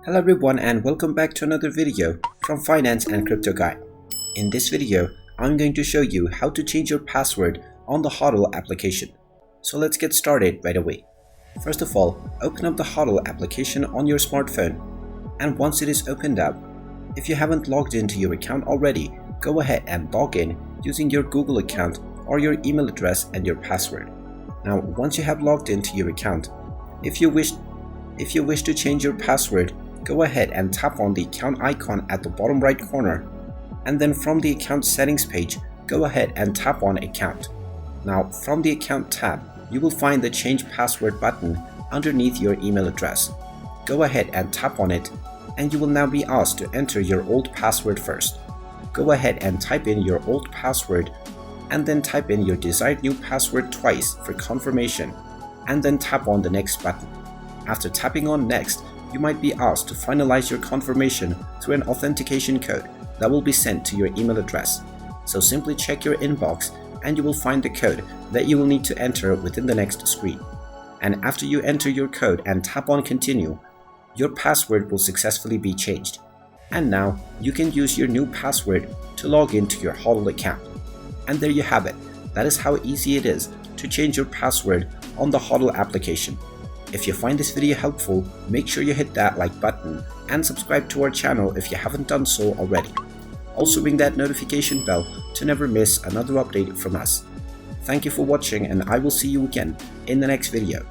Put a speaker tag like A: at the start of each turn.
A: Hello everyone and welcome back to another video from Finance and Crypto Guide. In this video, I'm going to show you how to change your password on the HODL application. So let's get started right away. First of all, open up the HODL application on your smartphone, and once it is opened up, if you haven't logged into your account already, go ahead and log in using your Google account or your email address and your password. Now, once you have logged into your account, if you wish to change your password, go ahead and tap on the account icon at the bottom right corner, and then from the account settings page, go ahead and tap on account. Now, from the account tab, you will find the change password button underneath your email address. Go ahead and tap on it, and you will now be asked to enter your old password first. Go ahead and type in your old password, and then type in your desired new password twice for confirmation, and then tap on the next button. After tapping on next, you might be asked to finalize your confirmation through an authentication code that will be sent to your email address. So simply check your inbox and you will find the code that you will need to enter within the next screen. And after you enter your code and tap on continue, your password will successfully be changed. And now you can use your new password to log into your HODL account. And there you have it. That is how easy it is to change your password on the HODL application. If you find this video helpful, make sure you hit that like button and subscribe to our channel if you haven't done so already. Also ring that notification bell to never miss another update from us. Thank you for watching, and I will see you again in the next video.